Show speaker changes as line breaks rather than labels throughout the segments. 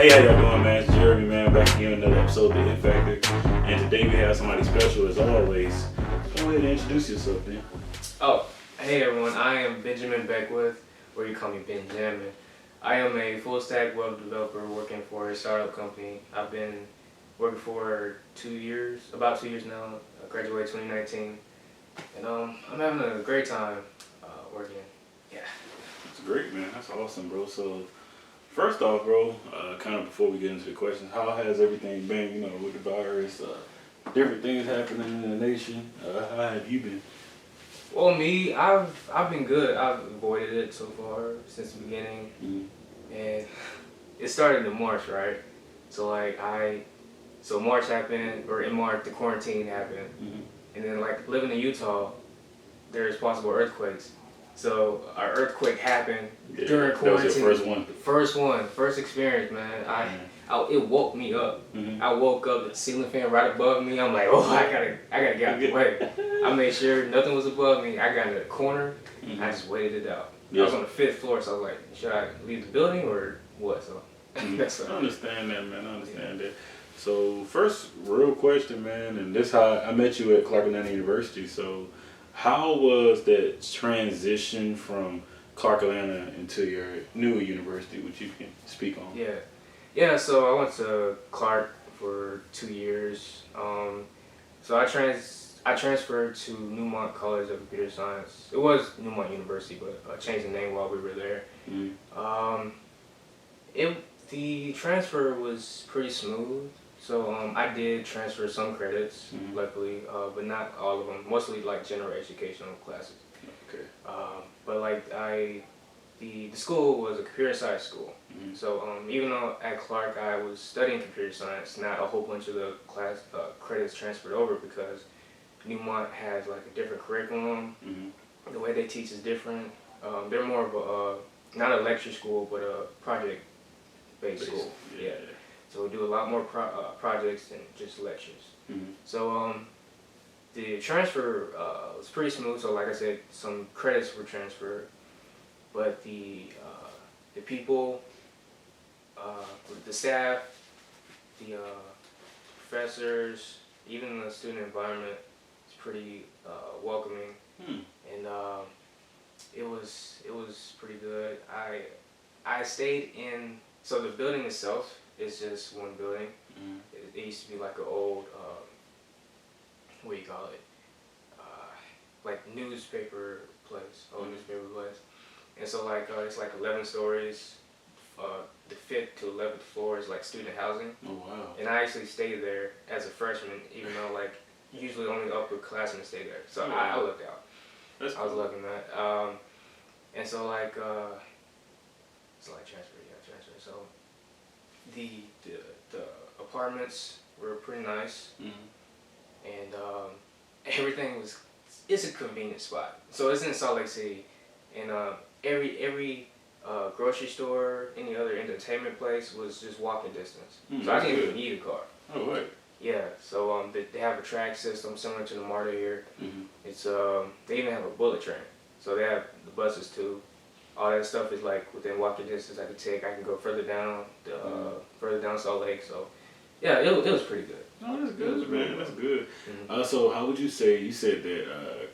Hey, how y'all doing, man? It's Jeremy, man, back again with another episode of The It Factor. And today we have somebody special as always. Go ahead and introduce yourself, man.
Oh, hey everyone, I am Benjamin Beckwith, or you call me Benjamin. I am a full stack web developer working for a startup company. I've been working for about 2 years now. I graduated 2019. And I'm having a great time working. Yeah.
That's great, man. That's awesome, bro. So, first off, bro, kind of before we get into the questions, how has everything been, with the virus, different things happening in the nation? How have you been?
Well, me, I've been good. I've avoided it so far since the beginning. And it started in March, right? So so March happened, or in March the quarantine happened. And then living in Utah, there's possible earthquakes. So our earthquake happened during quarantine.
That was your first one?
First experience, man. It woke me up. I woke up, the ceiling fan right above me. I'm like, oh, I gotta get out of the way. I made sure nothing was above me. I got in the corner. I just waited it out. I was on the 5th floor, so I was like, should I leave the building or what? So that's
I understand that, man. I understand that. So first, real question, man, and this how I met you at Clark Atlanta University. So how was that transition from Clark Atlanta into your new university, which you can speak on?
Yeah. So I went to Clark for 2 years. So I transferred to Newmont College of Computer Science. It was Newmont University, but I changed the name while we were there. The transfer was pretty smooth. So I did transfer some credits, luckily, but not all of them. Mostly general educational classes.
Okay.
But the school was a computer science school. So even though at Clark I was studying computer science, not a whole bunch of the class credits transferred over because Newmont has a different curriculum. The way they teach is different. They're more of a not a lecture school, but a project-based school. Yeah. So we do a lot more projects than just lectures. So the transfer was pretty smooth. So like I said, some credits were transferred, but the people, the staff, the professors, even the student environment is pretty welcoming, and it was pretty good. I stayed in, so the building itself is just one building. It used to be like an old, what do you call it? Newspaper place, newspaper place. And so it's 11 stories. The 5th to 11th floor is student housing.
Oh wow!
And I actually stayed there as a freshman, even though usually only upperclassmen stay there. So I lucked out.
That's
I was
cool.
lucky in that. And so transfer. So the apartments were pretty nice, and everything it's a convenient spot. So it's in Salt Lake City, and every grocery store, any other entertainment place was just walking distance. So I didn't even need a car.
Oh right.
Yeah. So they have a track system similar to the MARTA here. It's they even have a bullet train. So they have the buses too. All that stuff is within walking distance. I can go further down Salt Lake. So yeah, it was pretty good.
Oh, that's good, man. That's good. So how would you say, you said that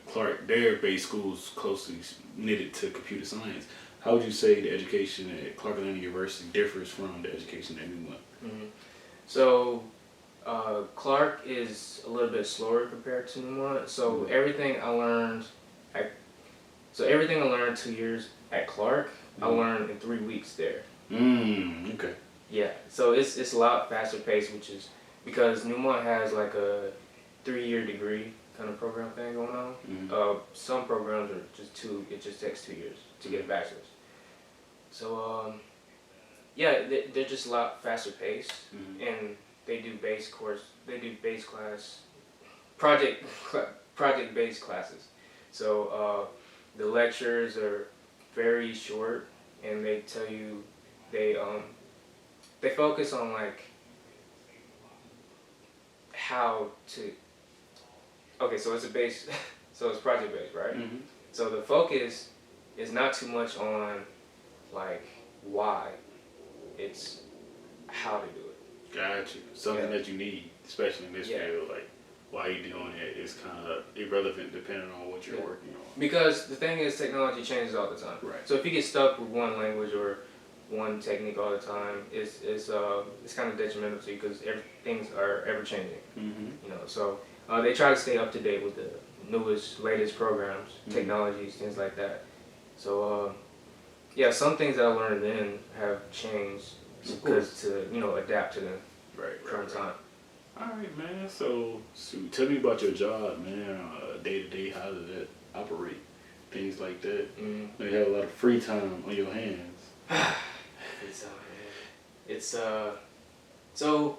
Clark, their base school's closely knitted to computer science. How would you say the education at Clark Atlanta University differs from the education at Newmont?
So Clark is a little bit slower compared to Newmont. So everything I learned 2 years at Clark, I learned in 3 weeks there.
Okay.
Yeah, so it's a lot faster paced, which is because Newmont has a 3-year degree kind of program thing going on. Some programs are just 2. It just takes 2 years to get a bachelor's. So yeah, they're just a lot faster paced, and they do base class, project based classes. So the lectures are very short, and they tell you they focus on how to. Okay, so it's project based, right? So the focus is not too much on why. It's how to do it.
Got you. Something
Yeah.
that you need, especially in this
Yeah.
field. Like, why you doing it is kind of irrelevant depending on what you're
Yeah.
working on.
Because the thing is, technology changes all the time.
Right.
So if you get stuck with one language or one technique all the time, it's kind of detrimental to you because things are ever changing.
Mm-hmm.
You know, so they try to stay up to date with the newest, latest programs, technologies, things like that. So yeah, some things that I learned then have changed because to adapt to the
Right.
current time.
All right, man. So, tell me about your job, man. Day to day, how does that operate? Things like that.
Mm.
You have a lot of free time on your hands.
It's so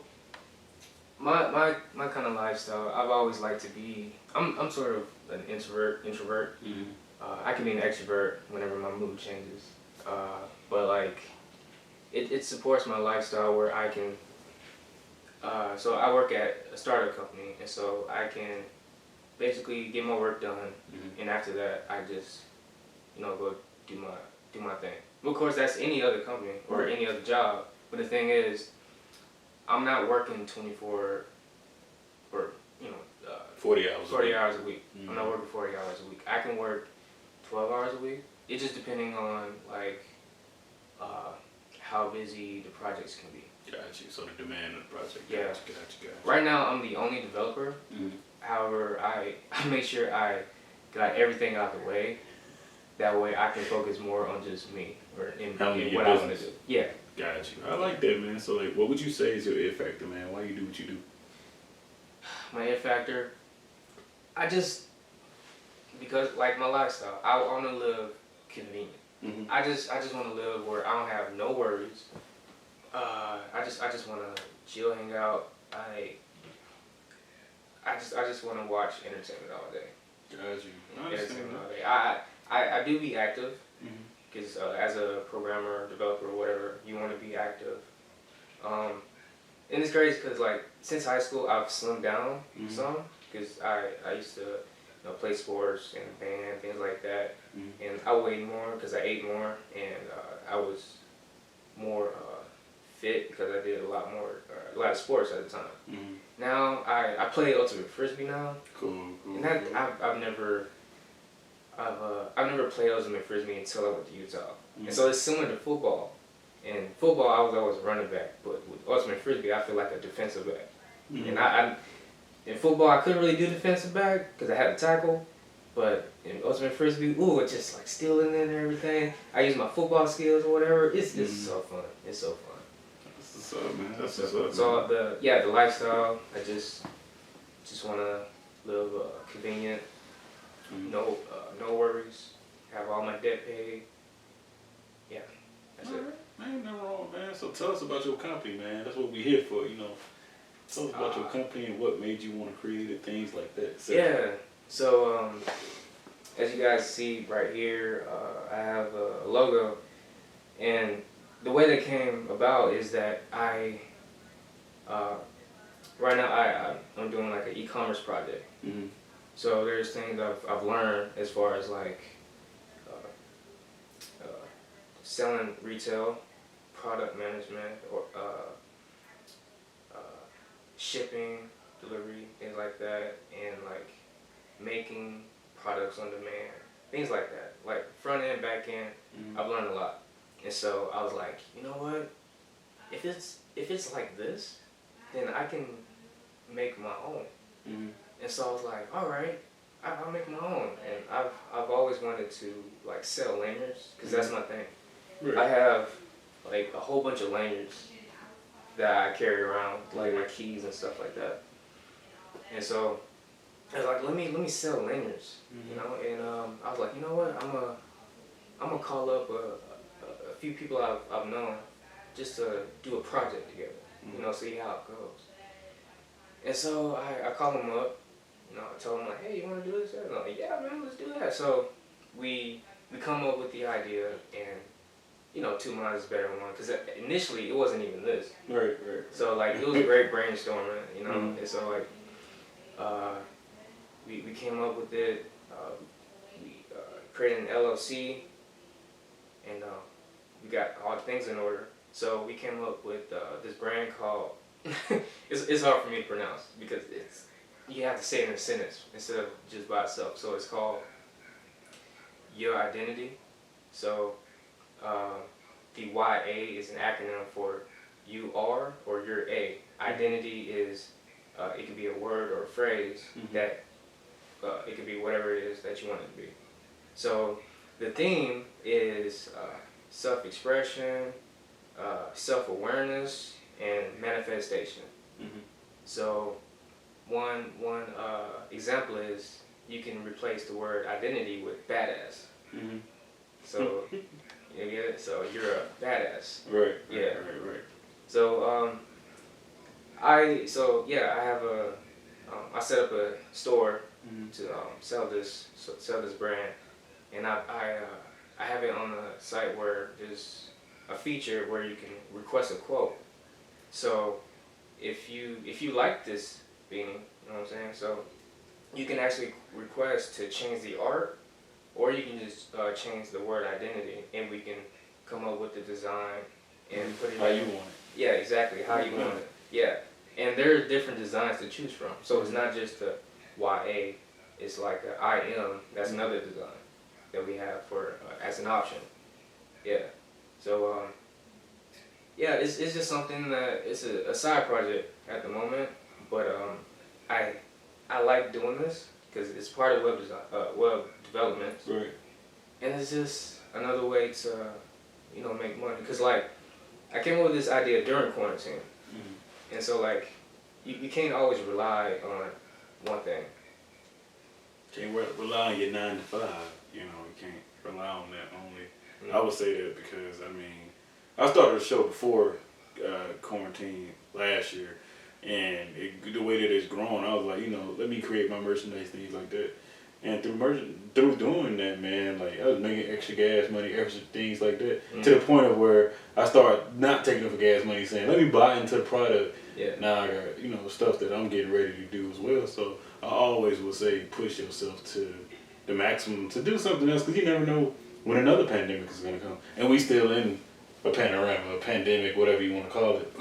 my kind of lifestyle. I've always liked to be. I'm sort of an introvert.
Mm-hmm.
I can be an extrovert whenever my mood changes. But like, it supports my lifestyle where I can. So I work at a startup company, and so I can basically get my work done, and after that, I just go do my thing. Of course, that's any other company or any other job. But the thing is, I'm not working 24 or
40 hours.
40 hours a week.
Mm-hmm.
I'm not working 40 hours a week. I can work 12 hours a week. It's just depending on like how busy the projects can be.
Got you. So the demand of the project.
Yeah.
Got you.
Right now, I'm the only developer.
Mm-hmm.
However, I make sure I got everything out the way. That way, I can focus more on just me or in what I want to do. Yeah.
Got you. I like that, man. So, like, what would you say is your it factor, man? Why you do what you do?
My it factor, because like my lifestyle, I want to live convenient.
Mm-hmm.
I just want to live where I don't have no worries. I just want to chill, hang out. I just want to watch entertainment all day.
Got you. I understand
Entertainment all
that.
day. I do be active
Mm-hmm.
because as a programmer, developer, or whatever, you want to be active. And it's crazy because like since high school, I've slimmed down some because I used to play sports and band, things like that. And I weighed more because I ate more, and I was more fit because I did a lot of sports at the time.
Mm-hmm.
Now I play ultimate frisbee now,
Cool.
and that I've never played ultimate frisbee until I went to Utah, and so it's similar to football. In football, I was always running back, but with ultimate frisbee, I feel like a defensive back. And I in football, I couldn't really do defensive back because I had to tackle. But in ultimate frisbee, it's just like stealing and everything. I use my football skills or whatever. It's so fun. It's so fun.
That's what's up, man. That's what's up.
So the lifestyle. I just want to live convenient, no worries, have all my debt paid. Yeah, that's it.
Ain't nothing wrong, man. So tell us about your company, man. That's what we're here for, Tell us about your company and what made you want to create it, things like that.
Yeah. So as you guys see right here, I have a logo, and the way that came about is that right now I'm doing like an e-commerce project.
Mm-hmm.
So there's things I've learned as far as like selling retail, product management, or shipping, delivery, things like that, and like making products on demand, things like that. Like front end, back end, I've learned a lot. And so I was like, you know what? If it's like this, then I can make my own. And so I was like, all right, I'll make my own. And I've always wanted to like sell lanyards because that's my thing.
Right.
I have like a whole bunch of lanyards that I carry around, like my keys and stuff like that. And so I was like, let me sell lanyards, And I was like, you know what? I'm gonna call up a few people I've known just to do a project together, see how it goes. And so I called them up, I told them like, hey, you want to do this? And they're like, yeah, man, let's do that. So we come up with the idea, and 2 minds is better than one, because initially it wasn't even this.
Right.
So like it was a great brainstorming, and so like we came up with it. We created an LLC, and we got all the things in order. So we came up with this brand called. It's hard for me to pronounce because you have to say it in a sentence instead of just by itself. So it's called Your Identity. So the YA is an acronym for you are or you're a. Identity is it could be a word or a phrase that it could be whatever it is that you want it to be. So the theme is self-expression, self-awareness, and manifestation. So one example is you can replace the word identity with badass. So you get it? So you're a badass.
Right.
Yeah.
Right.
So I have I set up a store to sell this brand, and I have it on the site where there's a feature where you can request a quote. So if you like this beanie, you know what I'm saying? So you can actually request to change the art, or you can just change the word identity, and we can come up with the design and put it
how you want it.
Yeah, exactly. How you want it. Yeah. And there are different designs to choose from. So it's not just the YA, it's like a IM, that's another design that we have for as an option. Yeah. So yeah, it's just something that it's a side project at the moment, but I like doing this because it's part of web design, web development.
Right.
And it's just another way to make money. Because like I came up with this idea during quarantine. And so, like, you can't always rely on one thing.
Can't rely on your 9 to 5. You can't rely on that only. I would say that because, I started the show before quarantine last year. And the way that it's grown, I was like, let me create my merchandise, things like that. And through doing that, man, like I was making extra gas money, extra things like that, to the point of where I started not taking it for gas money, saying, let me buy into the product.
Yeah.
Now I got, stuff that I'm getting ready to do as well. So I always would say push yourself to the maximum to do something else, because you never know when another pandemic is going to come. And we still in a panorama, a pandemic, whatever you want to call it.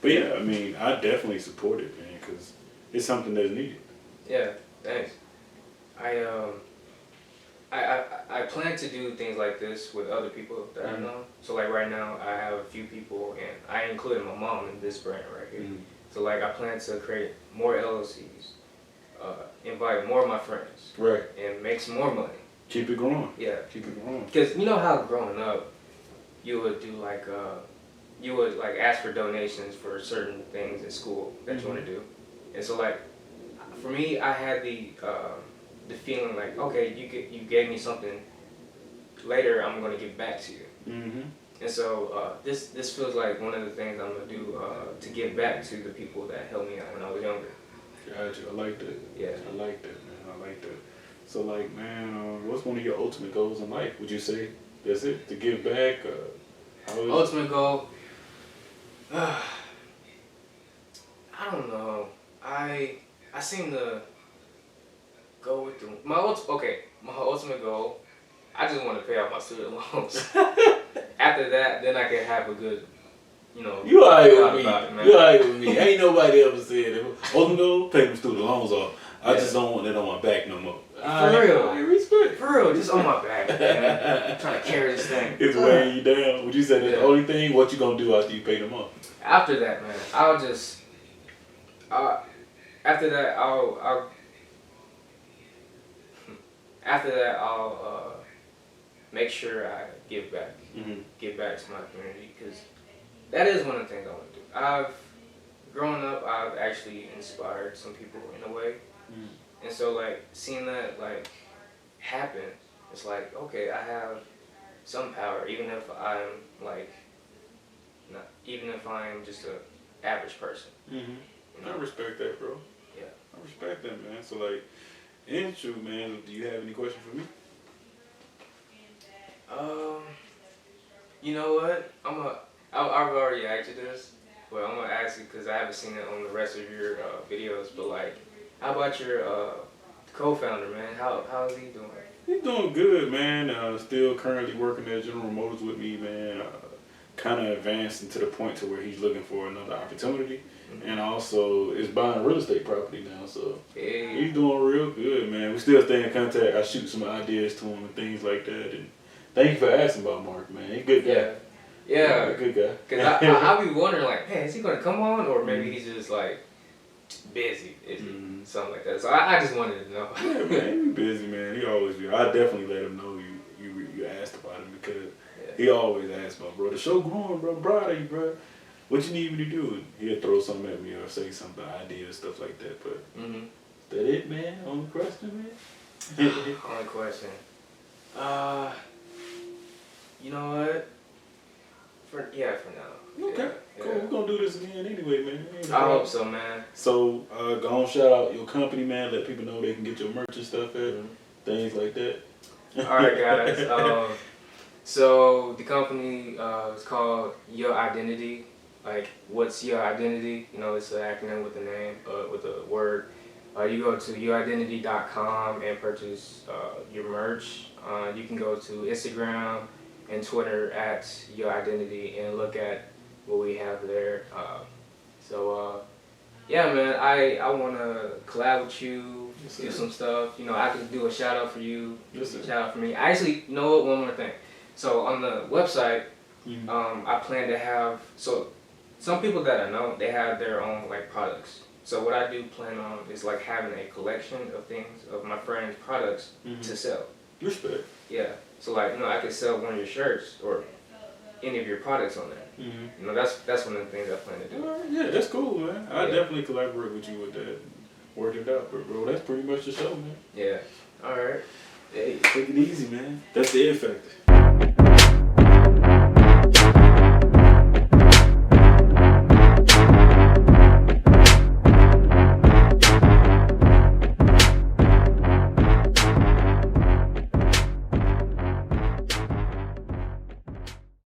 But yeah, I definitely support it, man, because it's something that's needed.
Yeah, thanks. I plan to do things like this with other people that I know. So like right now, I have a few people, and I included my mom in this brand right here. So like I plan to create more LLCs, invite more of my friends,
right,
and make some more money.
Keep it growing.
Yeah,
keep it growing.
Because you know how growing up, you would do like you would like ask for donations for certain things in school that you want to do, and so like for me, I had the feeling like, okay, you gave me something. Later, I'm gonna give back to you. And so this feels like one of the things I'm gonna do to give back to the people that helped me out when I was younger.
Gotcha. I like that.
Yeah.
I like that, man. I like that. So like, man, what's one of your ultimate goals in life? Would you say that's it? To give back?
Ultimate goal. I don't know. I seem to go with my ultimate goal. I just want to pay off my student loans. After that, then I can have a good,
You alright with me. You alright with me. Ain't nobody ever said it. Ultimate goal, pay them student loans off. I just don't want that on my back no more.
For real.
Respect.
For real, just on my back, man. I'm trying to carry this thing.
It's weighing you down. Would you say that's the only thing? What you gonna do after you pay them off?
After that, man, I'll just. After that, I'll make sure I give back. Give back to my community, because that is one of the things I want to do. Growing up, I've actually inspired some people in a way. And so like seeing that like happen, it's like, okay, I have some power, even if I'm like even if I'm just an average person.
I respect that, bro.
Yeah.
I respect that, man. So like, in truth, man, do you have any questions for me?
You know what? I've already asked you this, but I'm gonna ask you because I haven't seen it on the rest of your videos. But like, how about your co-founder, man? How is he doing?
He's doing good, man. Still currently working at General Motors with me, man. kind of advancing to the point to where he's looking for another opportunity,
Mhm.
and also is buying real estate property now. So
Hey.
he's doing real good, man. We still stay in contact. I shoot some ideas to him and things like that. And thank you for asking about Mark, man. He's a good guy.
Yeah.
Good guy.
Cause I be wondering like, man, is he gonna come on, or maybe he's just like busy, something like that. So I just wanted to know.
Yeah, man, he be busy, man. He always be. I definitely let him know you asked about him because he always asks about, bro, the show growing, bro. I'm proud of you, bro. What you need me to do? And he'll throw something at me or say something, ideas, stuff like that. But is that it, man? Only question, man.
Only question. You know what? For now.
Okay,
Yeah,
cool. We're gonna do this again anyway, man.
I hope so, man.
So, go on, shout out your company, man. Let people know they can get your merch and stuff at things like that.
All right, guys. So the company is called Your Identity. Like, what's your identity? You know, it's an acronym with a name, with a word. You go to youridentity.com and purchase your merch. You can go to Instagram and Twitter at Your Identity and look at what we have there. Yeah, man, I want to collab with you, do some stuff. You know, I can do a shout out for you, a shout out for me. Actually, you know what? One more thing. So on the website, I plan to have, so some people that I know, they have their own like products. So what I do plan on is like having a collection of things, of my friends' products to sell.
Respect.
Yeah. So like, you know, I could sell one of your shirts or any of your products on there. You know, that's one of the things I plan to do.
Yeah, that's cool, man. I definitely collaborate with you with that. Work it out, but bro, that's pretty much the show, man.
Yeah. All right.
Hey, take it easy, man. That's the It Factor.